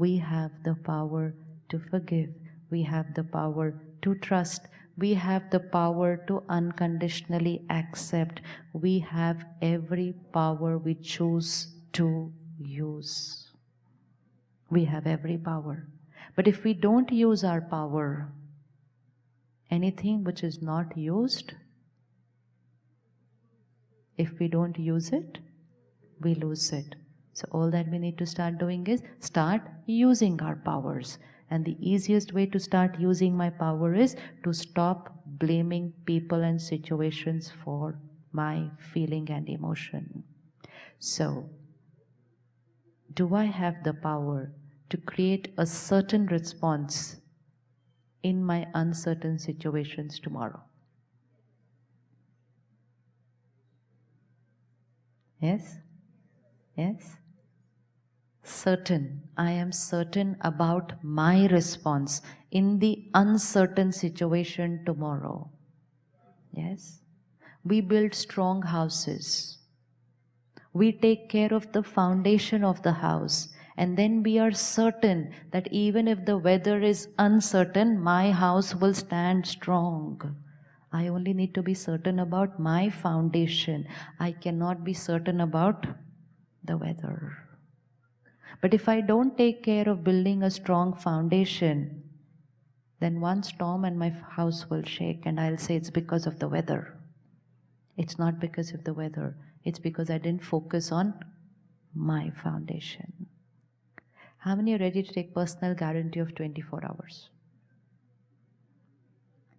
We have the power to forgive. We have the power to trust. We have the power to unconditionally accept. We have every power we choose to use. We have every power. But if we don't use our power, anything which is not used, if we don't use it, we lose it. So all that we need to start doing is start using our powers. And the easiest way to start using my power is to stop blaming people and situations for my feeling and emotion. So, do I have the power to create a certain response in my uncertain situations tomorrow? Yes? Yes? Certain. I am certain about my response in the uncertain situation tomorrow. Yes? We build strong houses. We take care of the foundation of the house, and then we are certain that even if the weather is uncertain, my house will stand strong. I only need to be certain about my foundation. I cannot be certain about the weather. But if I don't take care of building a strong foundation, then one storm and my house will shake, and I'll say it's because of the weather. It's not because of the weather. It's because I didn't focus on my foundation. How many are ready to take personal guarantee of 24 hours?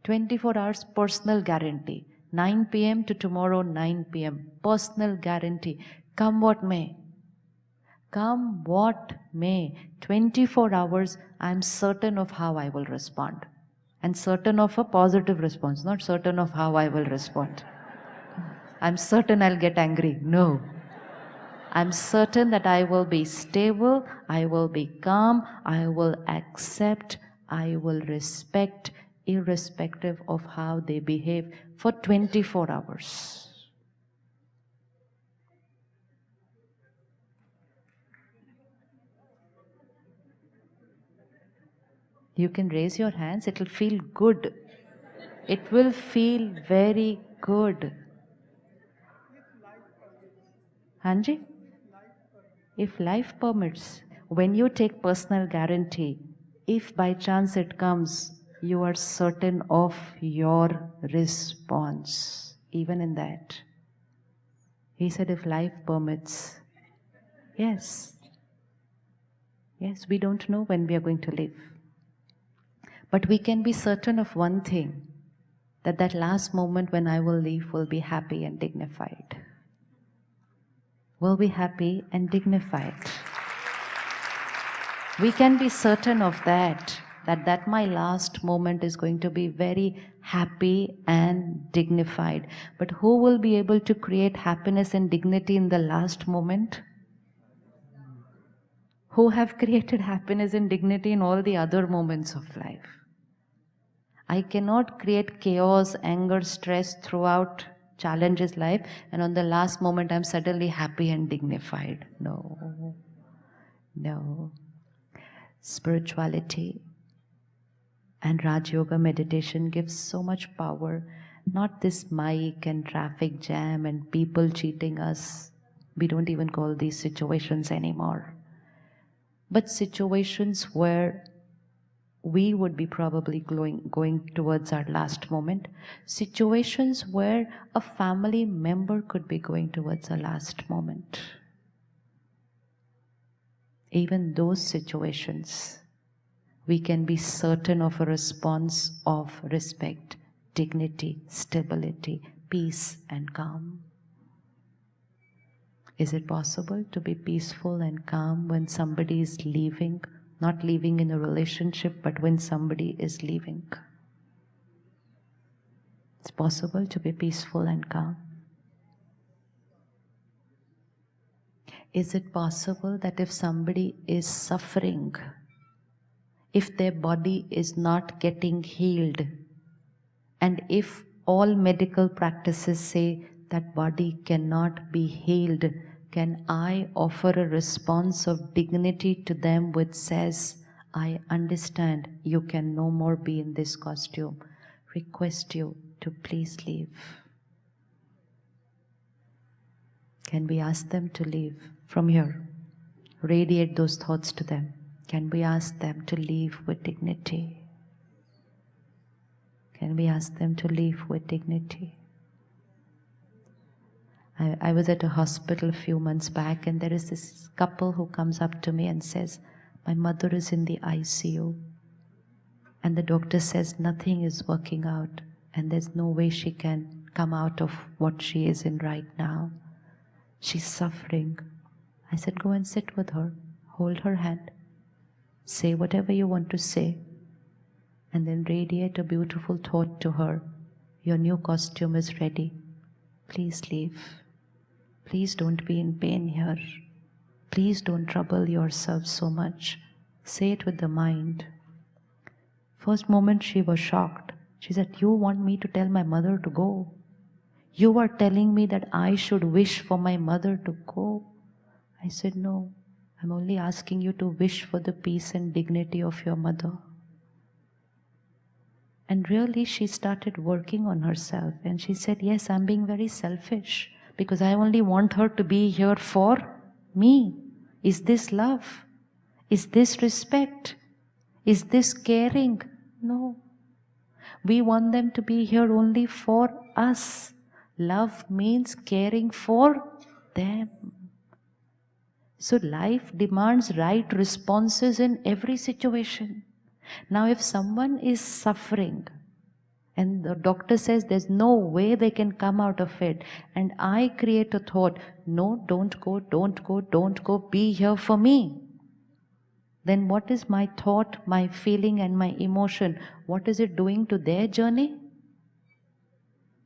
24 hours personal guarantee. 9 p.m. to tomorrow 9 p.m. Personal guarantee. Come what may. Come what may. 24 hours, I'm certain of how I will respond. And certain of a positive response, not certain of how I will respond. I'm certain I'll get angry. No. I'm certain that I will be stable, I will be calm, I will accept, I will respect, irrespective of how they behave for 24 hours. You can raise your hands, it will feel good. It will feel very good. Hanji? If life permits, when you take personal guarantee, if by chance it comes, you are certain of your response, even in that. He said, if life permits. Yes. Yes, we don't know when we are going to live. But we can be certain of one thing, that that last moment when I will leave will be happy and dignified. Will be happy and dignified. We can be certain of that my last moment is going to be very happy and dignified. But who will be able to create happiness and dignity in the last moment? Who have created happiness and dignity in all the other moments of life? I cannot create chaos, anger, stress throughout challenges life, and on the last moment I'm suddenly happy and dignified. No. No. Spirituality and Raj Yoga meditation gives so much power. Not this mic and traffic jam and people cheating us. We don't even call these situations anymore. But situations where we would be probably going towards our last moment. Situations where a family member could be going towards a last moment. Even those situations, we can be certain of a response of respect, dignity, stability, peace and calm. Is it possible to be peaceful and calm when somebody is leaving? Not leaving in a relationship, but when somebody is leaving. It's possible to be peaceful and calm. Is it possible that if somebody is suffering, if their body is not getting healed, and if all medical practices say that body cannot be healed, can I offer a response of dignity to them which says, I understand you can no more be in this costume. Request you to please leave. Can we ask them to leave from here? Radiate those thoughts to them. Can we ask them to leave with dignity? Can we ask them to leave with dignity? I was at a hospital a few months back, and there is this couple who comes up to me and says, my mother is in the ICU and the doctor says nothing is working out and there's no way she can come out of what she is in right now. She's suffering. I said, go and sit with her, hold her hand, say whatever you want to say, and then radiate a beautiful thought to her. Your new costume is ready. Please leave. Please don't be in pain here. Please don't trouble yourself so much. Say it with the mind. First moment she was shocked. She said, you want me to tell my mother to go? You are telling me that I should wish for my mother to go? I said, no, I'm only asking you to wish for the peace and dignity of your mother. And really she started working on herself and she said, yes, I'm being very selfish because I only want her to be here for me. Is this love? Is this respect? Is this caring? No. We want them to be here only for us. Love means caring for them. So life demands right responses in every situation. Now if someone is suffering and the doctor says there's no way they can come out of it, and I create a thought, no, don't go, don't go, don't go, be here for me. Then what is my thought, my feeling and my emotion? What is it doing to their journey?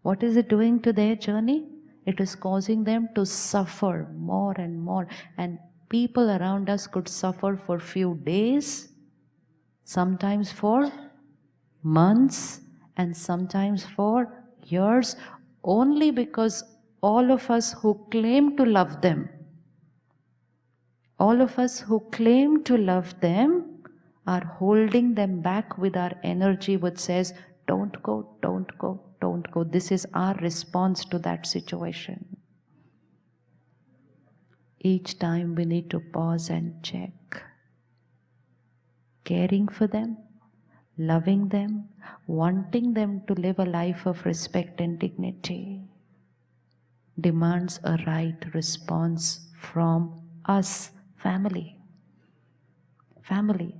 What is it doing to their journey? It is causing them to suffer more and more. And people around us could suffer for few days, sometimes for months, and sometimes for years, only because all of us who claim to love them, all of us who claim to love them are holding them back with our energy which says, don't go, don't go, don't go. This is our response to that situation. Each time we need to pause and check. Caring for them, loving them, wanting them to live a life of respect and dignity demands a right response from us, family. Family.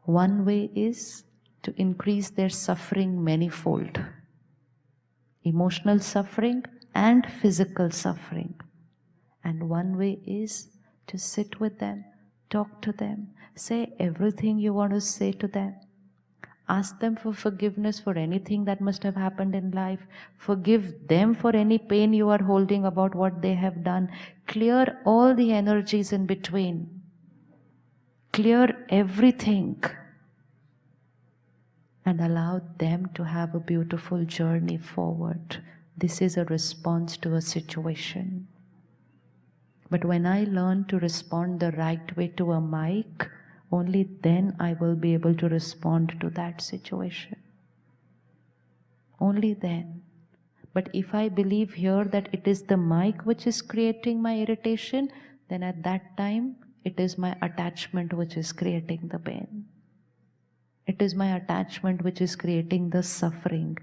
One way is to increase their suffering manifold. Emotional suffering and physical suffering. And one way is to sit with them, talk to them, say everything you want to say to them. Ask them for forgiveness for anything that must have happened in life. Forgive them for any pain you are holding about what they have done. Clear all the energies in between. Clear everything. And allow them to have a beautiful journey forward. This is a response to a situation. But when I learn to respond the right way to a mic, only then I will be able to respond to that situation. Only then. But if I believe here that it is the mic which is creating my irritation, then at that time it is my attachment which is creating the pain. It is my attachment which is creating the suffering.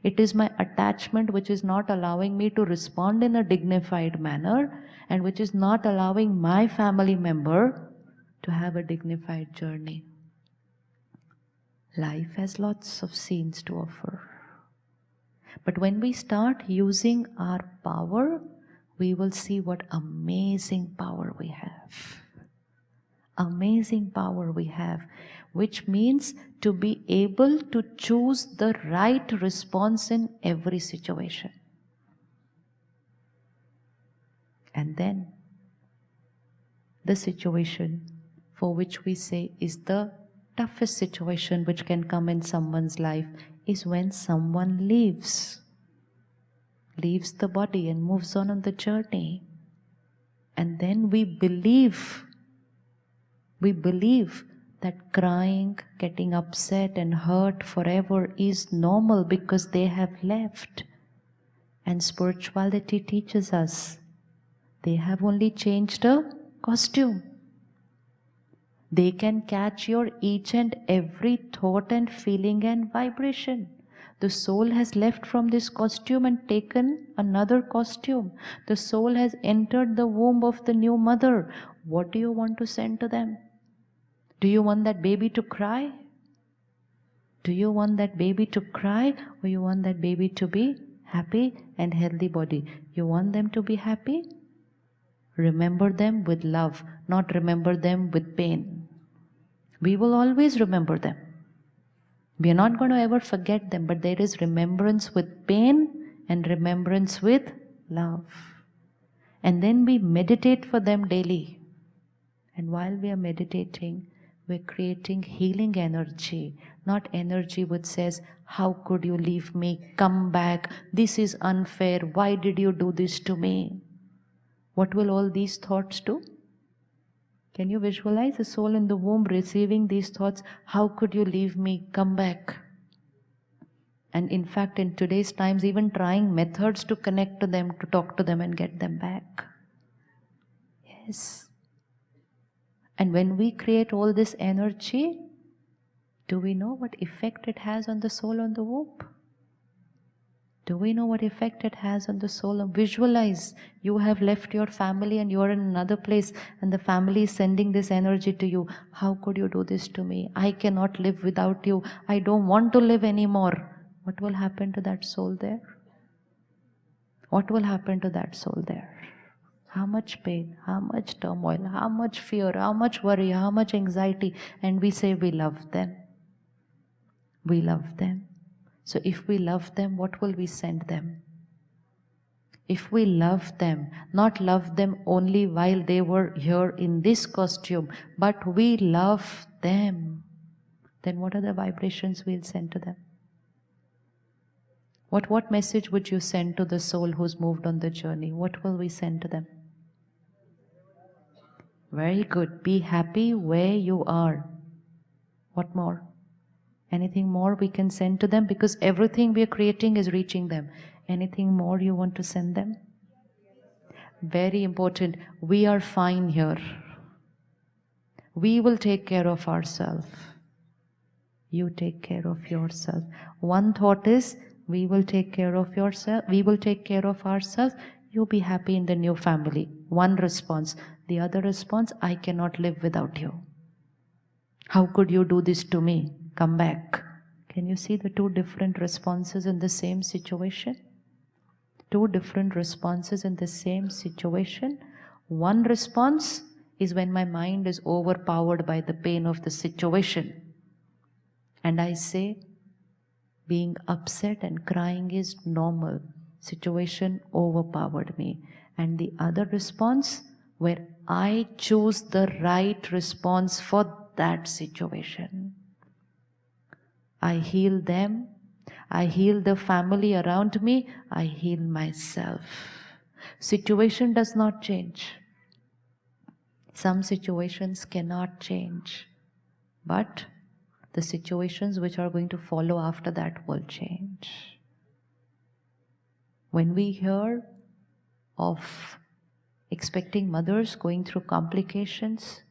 It is my attachment which is not allowing me to respond in a dignified manner and which is not allowing my family member to have a dignified journey. Life has lots of scenes to offer. But when we start using our power, we will see what amazing power we have. Amazing power we have, which means to be able to choose the right response in every situation. And then the situation for which we say is the toughest situation which can come in someone's life is when someone leaves. leaves the body and moves on the journey. And then we believe that crying, getting upset and hurt forever is normal because they have left. And spirituality teaches us they have only changed a costume. They can catch your each and every thought and feeling and vibration. The soul has left from this costume and taken another costume. The soul has entered the womb of the new mother. What do you want to send to them? Do you want that baby to cry? Do you want that baby to cry, or you want that baby to be happy and healthy body? You want them to be happy? Remember them with love, not remember them with pain. We will always remember them. We are not going to ever forget them, but there is remembrance with pain and remembrance with love. And then we meditate for them daily. And while we are meditating, we're creating healing energy, not energy which says, how could you leave me? Come back. This is unfair. Why did you do this to me? What will all these thoughts do? Can you visualize a soul in the womb receiving these thoughts? How could you leave me? Come back. And in fact, in today's times, even trying methods to connect to them, to talk to them and get them back. Yes. And when we create all this energy, do we know what effect it has on the soul on the womb? Do we know what effect it has on the soul? Visualize you have left your family and you are in another place and the family is sending this energy to you. How could you do this to me? I cannot live without you. I don't want to live anymore. What will happen to that soul there? What will happen to that soul there? How much pain, how much turmoil, how much fear, how much worry, how much anxiety, and we say we love them. We love them. So if we love them, what will we send them? If we love them, not love them only while they were here in this costume, but we love them, then what are the vibrations we'll send to them? What message would you send to the soul who's moved on the journey? What will we send to them? Very good. Be happy where you are. What more? Anything more we can send to them? Because everything we are creating is reaching them. Anything more you want to send them? Very important. We are fine here. We will take care of ourselves. You take care of yourself. One thought is, we will take care of yourself. We will take care of ourselves. You be happy in the new family. One response. The other response, I cannot live without you. How could you do this to me? Come back. Can you see the two different responses in the same situation? Two different responses in the same situation. One response is when my mind is overpowered by the pain of the situation. And I say, being upset and crying is normal. Situation overpowered me. And the other response, where I choose the right response for that situation. I heal them, I heal the family around me, I heal myself. Situation does not change. Some situations cannot change, but the situations which are going to follow after that will change. When we hear of expecting mothers going through complications,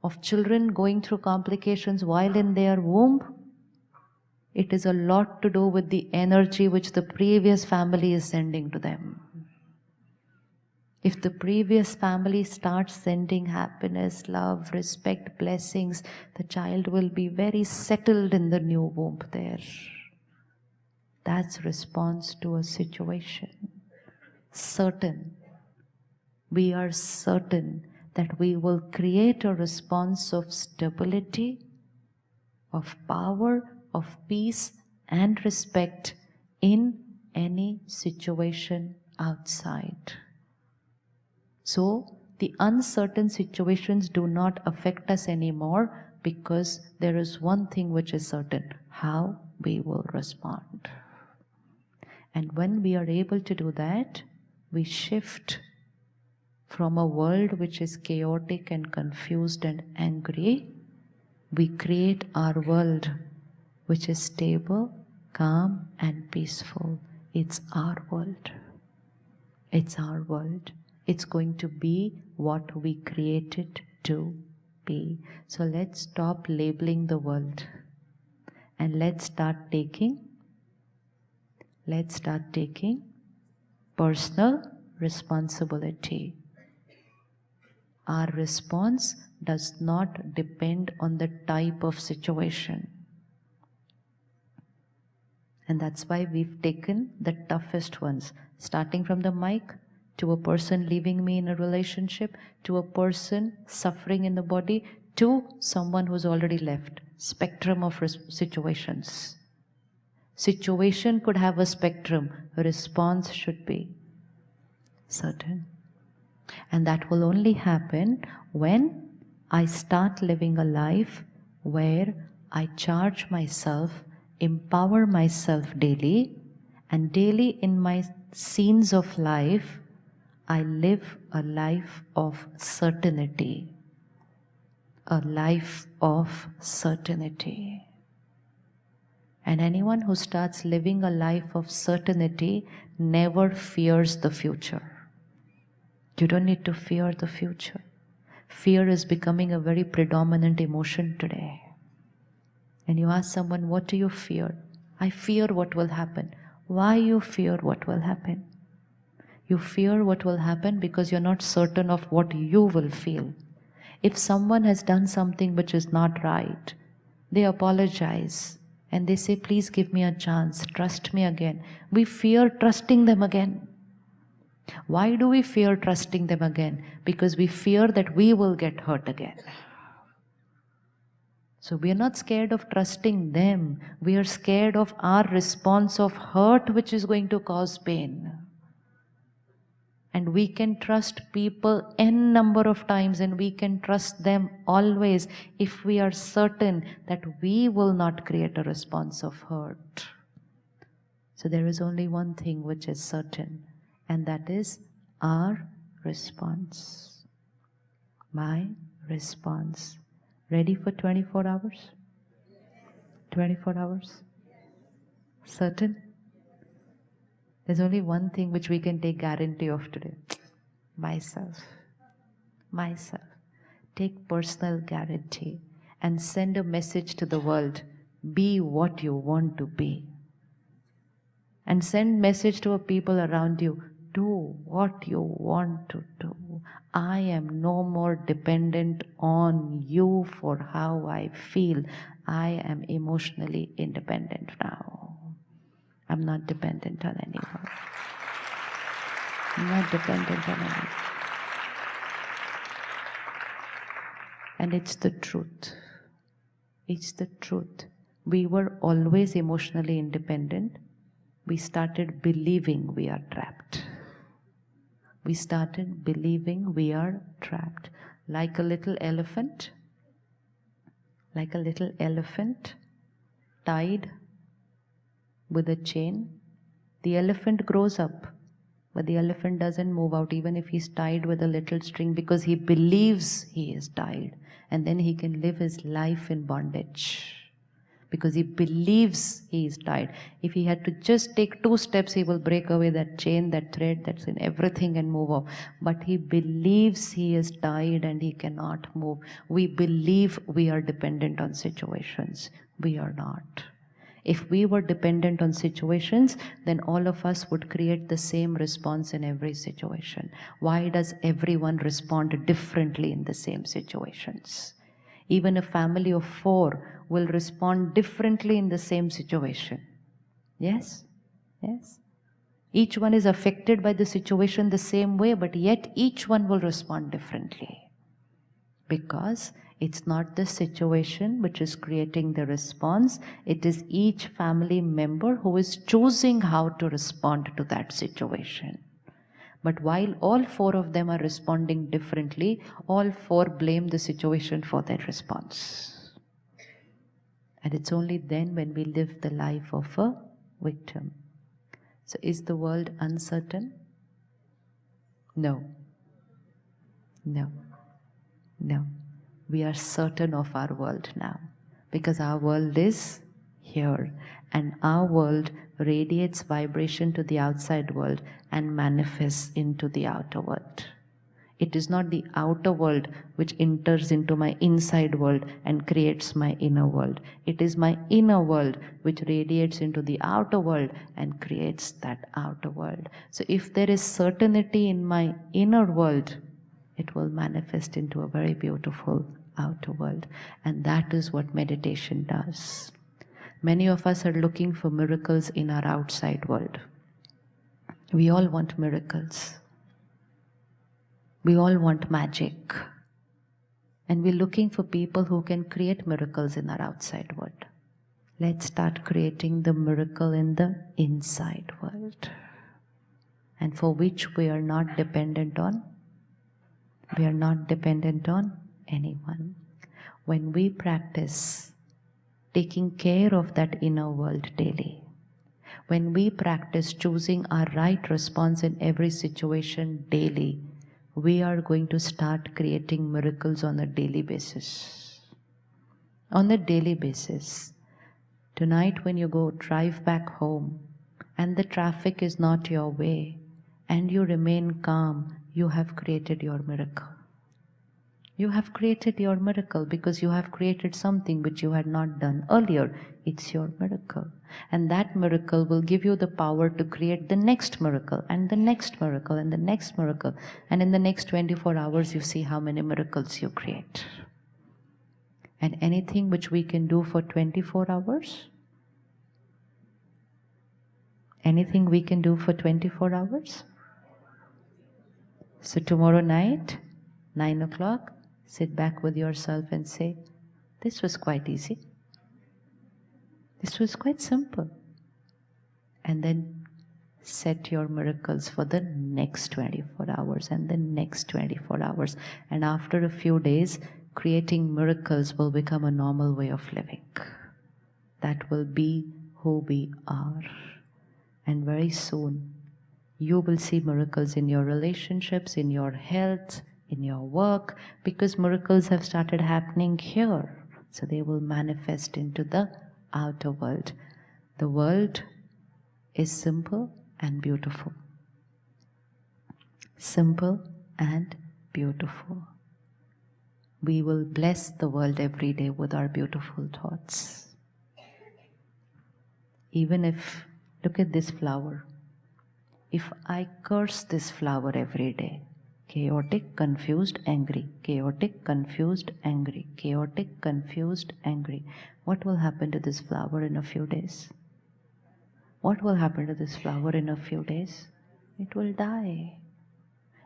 of children going through complications while in their womb, it is a lot to do with the energy which the previous family is sending to them. If the previous family starts sending happiness, love, respect, blessings, the child will be very settled in the new womb there. That's response to a situation. Certain. We are certain that we will create a response of stability, of power, of peace and respect in any situation outside. So the uncertain situations do not affect us anymore, because there is one thing which is certain: how we will respond. And when we are able to do that, we shift from a world which is chaotic and confused and angry. We create our world which is stable, calm and peaceful. It's our world. It's our world. It's going to be what we create it to be. So let's stop labeling the world and let's start taking personal responsibility. Our response does not depend on the type of situation. And that's why we've taken the toughest ones, starting from the mic, to a person leaving me in a relationship, to a person suffering in the body, to someone who's already left. Spectrum of situations. Situation could have a spectrum. A response should be certain. And that will only happen when I start living a life where I charge myself, empower myself daily, and daily in my scenes of life, I live a life of certainty. A life of certainty. And anyone who starts living a life of certainty never fears the future. You don't need to fear the future. Fear is becoming a very predominant emotion today. And you ask someone, what do you fear? I fear what will happen. Why you fear what will happen? You fear what will happen because you're not certain of what you will feel. If someone has done something which is not right, they apologize and they say, please give me a chance, trust me again. We fear trusting them again. Why do we fear trusting them again? Because we fear that we will get hurt again. So we are not scared of trusting them. We are scared of our response of hurt which is going to cause pain. And we can trust people n number of times and we can trust them always if we are certain that we will not create a response of hurt. So there is only one thing which is certain, and that is our response. My response. Ready for 24 hours? 24 hours? Certain? There's only one thing which we can take guarantee of today. Myself. Myself. Take personal guarantee and send a message to the world. Be what you want to be. And send message to people around you. Do what you want to do. I am no more dependent on you for how I feel. I am emotionally independent now. I'm not dependent on anyone. I'm not dependent on anyone. And it's the truth. It's the truth. We were always emotionally independent. We started believing we are trapped. We started believing we are trapped. Like a little elephant tied with a chain. The elephant grows up, but the elephant doesn't move out even if he's tied with a little string because he believes he is tied, and then he can live his life in bondage because he believes he is tied. If he had to just take 2 steps, he will break away that chain, that thread that's in everything and move off. But he believes he is tied and he cannot move. We believe we are dependent on situations. We are not. If we were dependent on situations, then all of us would create the same response in every situation. Why does everyone respond differently in the same situations? Even a family of 4 will respond differently in the same situation. Yes? Yes? Each one is affected by the situation the same way, but yet each one will respond differently. Because it's not the situation which is creating the response, it is each family member who is choosing how to respond to that situation. But while all 4 of them are responding differently, all 4 blame the situation for their response. And it's only then when we live the life of a victim. So is the world uncertain? No. No. No. We are certain of our world now, because our world is here, and our world radiates vibration to the outside world and manifests into the outer world. It is not the outer world which enters into my inside world and creates my inner world. It is my inner world which radiates into the outer world and creates that outer world. So if there is certainty in my inner world, it will manifest into a very beautiful outer world. And that is what meditation does. Many of us are looking for miracles in our outside world. We all want miracles. We all want magic. And we're looking for people who can create miracles in our outside world. Let's start creating the miracle in the inside world. And for which we are not dependent on. We are not dependent on anyone. When we practice taking care of that inner world daily, when we practice choosing our right response in every situation daily, we are going to start creating miracles on a daily basis. On a daily basis. Tonight when you go drive back home and the traffic is not your way and you remain calm, you have created your miracle. You have created your miracle because you have created something which you had not done earlier. It's your miracle. And that miracle will give you the power to create the next miracle and the next miracle and the next miracle. And in the next 24 hours, you see how many miracles you create. And anything which we can do for 24 hours? Anything we can do for 24 hours? So tomorrow night, 9 o'clock, sit back with yourself and say, this was quite easy. This was quite simple. And then set your miracles for the next 24 hours and the next 24 hours. And after a few days, creating miracles will become a normal way of living. That will be who we are. And very soon, you will see miracles in your relationships, in your health, in your work, because miracles have started happening here. So they will manifest into the outer world. The world is simple and beautiful. Simple and beautiful. We will bless the world every day with our beautiful thoughts. Even if, look at this flower. If I curse this flower every day, chaotic, confused, angry, chaotic, confused, angry, chaotic, confused, angry, what will happen to this flower in a few days? What will happen to this flower in a few days? It will die.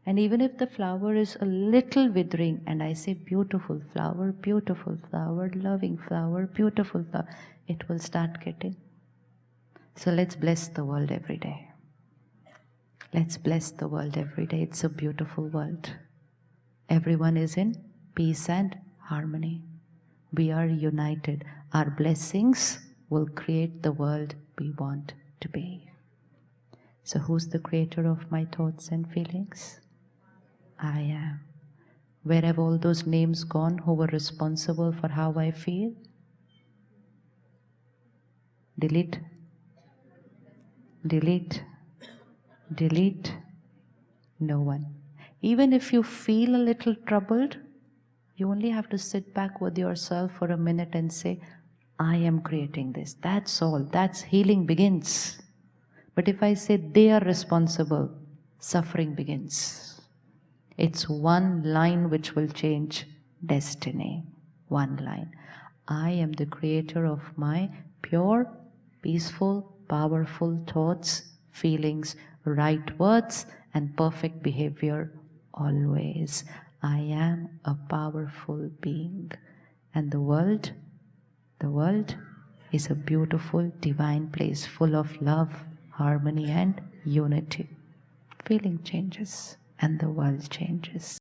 And even if the flower is a little withering, and I say beautiful flower, loving flower, beautiful flower, it will start getting. So let's bless the world every day. Let's bless the world every day. It's a beautiful world. Everyone is in peace and harmony. We are united. Our blessings will create the world we want to be. So who's the creator of my thoughts and feelings? I am. Where have all those names gone who were responsible for how I feel? Delete. Delete. Delete. No one. Even if you feel a little troubled, you only have to sit back with yourself for a minute and say, I am creating this. That's all. That's healing begins. But if I say they are responsible, suffering begins. It's one line which will change destiny. One line. I am the creator of my pure, peaceful, powerful thoughts, feelings, right words, and perfect behavior always. I am a powerful being. And the world is a beautiful, divine place full of love, harmony, and unity. Feeling changes, and the world changes.